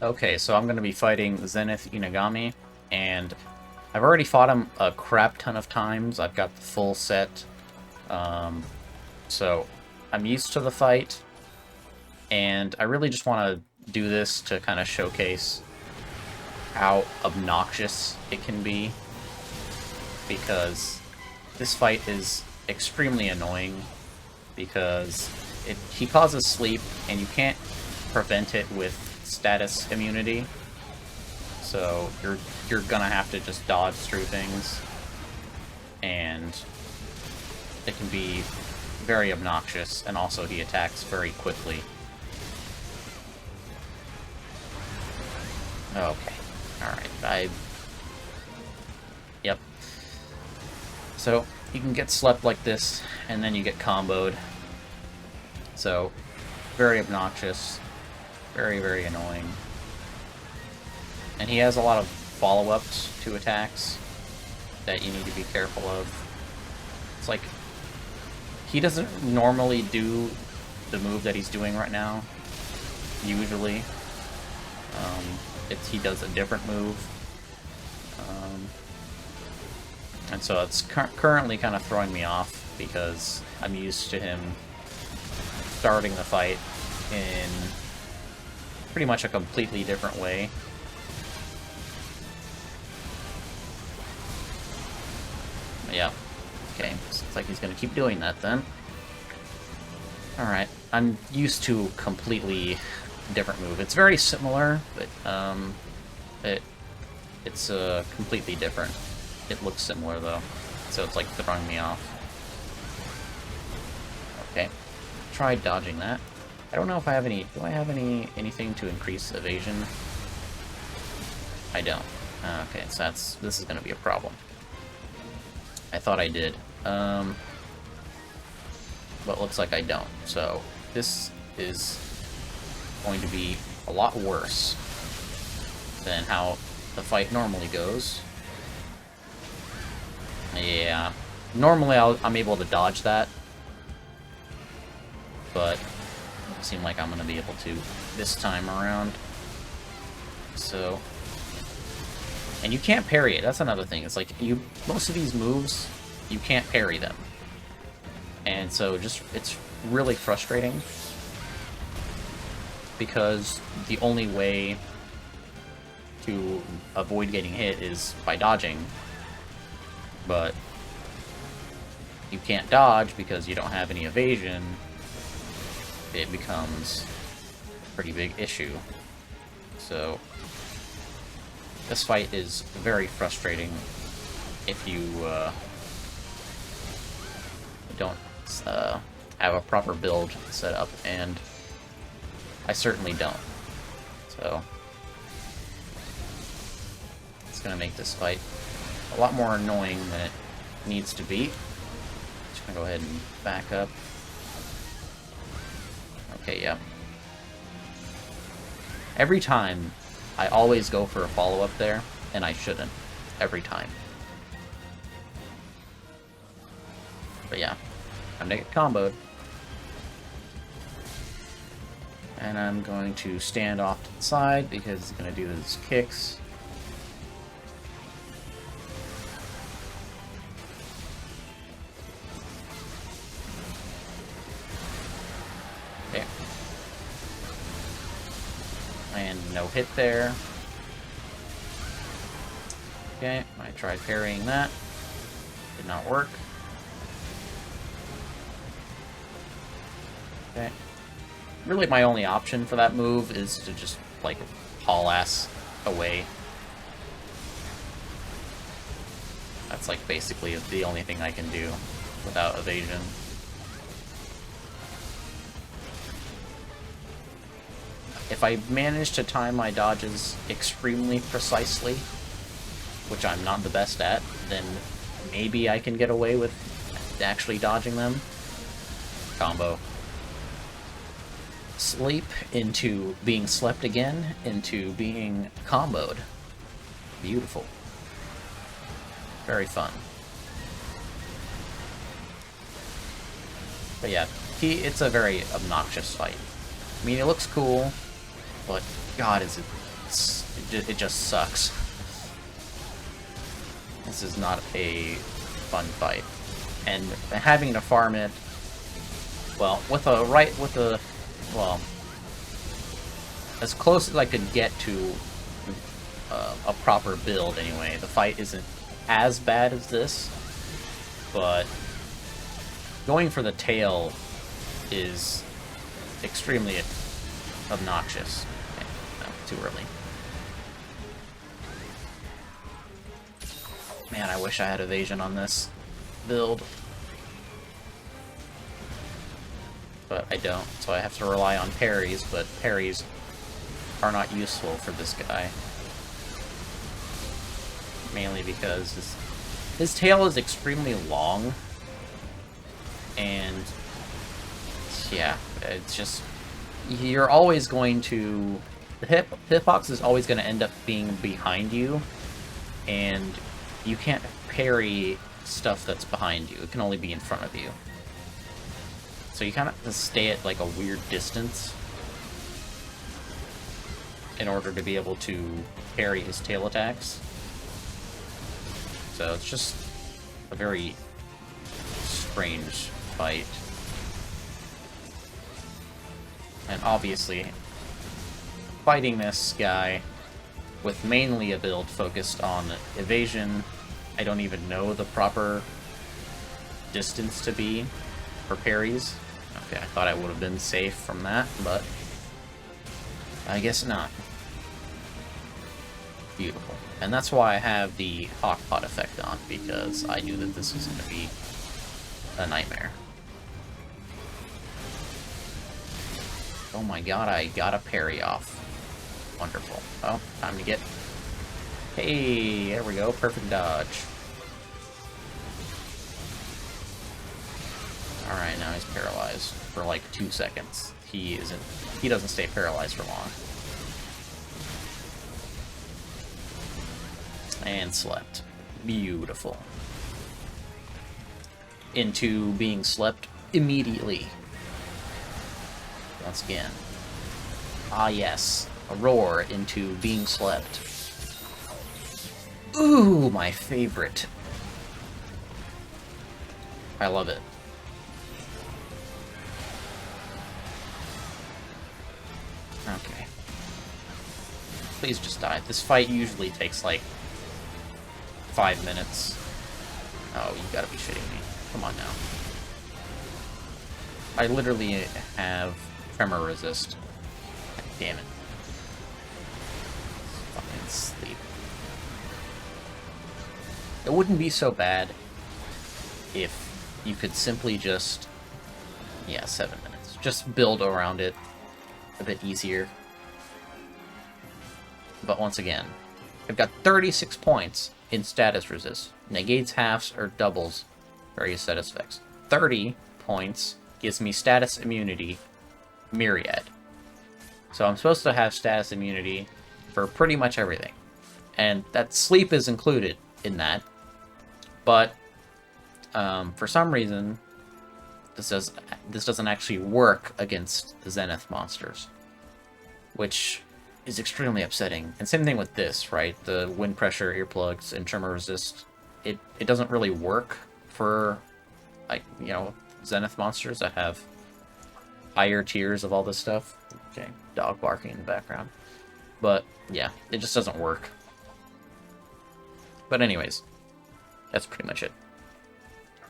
Okay, so I'm going to be fighting Zenith Inagami, and I've already fought him a crap ton of times. I've got the full set, so I'm used to the fight, and I really just want to do this to kind of showcase how obnoxious it can be, because this fight is extremely annoying, because he causes sleep, and you can't prevent it with status immunity, so you're gonna have to just dodge through things, and it can be very obnoxious, and also he attacks very quickly. Okay, alright, Yep. So, you can get slept like this, and then you get comboed. So, very obnoxious. Very, very annoying. And he has a lot of follow-ups to attacks that you need to be careful of. It's like, he doesn't normally do the move that he's doing right now, usually. He does a different move. And so it's currently kind of throwing me off, because I'm used to him starting the fight in pretty much a completely different way. Yeah. Okay, looks like he's gonna keep doing that then. Alright, I'm used to a completely different move. It's very similar, but it's completely different. It looks similar though, so it's like throwing me off. Okay, try dodging that. I don't know if I have any... Do I have anything to increase evasion? I don't. Okay, so this is going to be a problem. I thought I did. But looks like I don't. So, this is going to be a lot worse than how the fight normally goes. Yeah. Normally I'm able to dodge that, but seem like I'm going to be able to this time around. So, and you can't parry it. That's another thing. It's like most of these moves, you can't parry them. And so it's really frustrating, because the only way to avoid getting hit is by dodging. But you can't dodge because you don't have any evasion. It becomes a pretty big issue. So this fight is very frustrating if you don't have a proper build set up, and I certainly don't. So it's gonna make this fight a lot more annoying than it needs to be. Just gonna go ahead and back up. Okay, yeah. Every time, I always go for a follow-up there, and I shouldn't. Every time. But yeah, I'm gonna get comboed. And I'm going to stand off to the side, because he's gonna do his kicks. And no hit there. Okay, I tried parrying that. Did not work. Okay. Really, my only option for that move is to just, like, haul ass away. That's, like, basically the only thing I can do without evasion. If I manage to time my dodges extremely precisely, which I'm not the best at, then maybe I can get away with actually dodging them. Combo. Sleep into being slept again, into being comboed. Beautiful. Very fun. But yeah, it's a very obnoxious fight. I mean, it looks cool, but God, is it It just sucks. This is not a fun fight. And having to farm it, well, well, as close as I could get to a proper build anyway, the fight isn't as bad as this, but going for the tail is extremely obnoxious. Okay, no, too early. Man, I wish I had evasion on this build. But I don't, so I have to rely on parries, but parries are not useful for this guy. Mainly because his tail is extremely long, and yeah, it's just, you're always going to, the hitbox is always going to end up being behind you, and you can't parry stuff that's behind you. It can only be in front of you. So you kind of have to stay at like a weird distance in order to be able to parry his tail attacks. So it's just a very strange fight. And obviously, fighting this guy with mainly a build focused on evasion, I don't even know the proper distance to be for parries. Okay, I thought I would have been safe from that, but I guess not. Beautiful. And that's why I have the hawk pot effect on, because I knew that this was going to be a nightmare. Oh my god, I got a parry off. Wonderful. Oh, time to get... Hey, there we go. Perfect dodge. Alright, now he's paralyzed for like 2 seconds. He doesn't stay paralyzed for long. And slept. Beautiful. Into being slept immediately. Once again. Ah yes. A roar into being slept. Ooh, my favorite. I love it. Okay. Please just die. This fight usually takes like 5 minutes. Oh, you gotta be shitting me. Come on now. I literally have tremor resist. Damn it. Fucking sleep. It wouldn't be so bad if you could simply just... Yeah, 7 minutes. Just build around it a bit easier. But once again, I've got 36 points in status resist. Negates, halves, or doubles various status effects. 30 points gives me status immunity myriad. So I'm supposed to have status immunity for pretty much everything. And that sleep is included in that. But for some reason, this doesn't actually work against Zenith monsters, which is extremely upsetting. And same thing with this, right? The wind pressure, earplugs, and tremor resist. It doesn't really work for, like, you know, Zenith monsters that have higher tiers of all this stuff. Okay, dog barking in the background. But yeah, it just doesn't work. But anyways, that's pretty much it.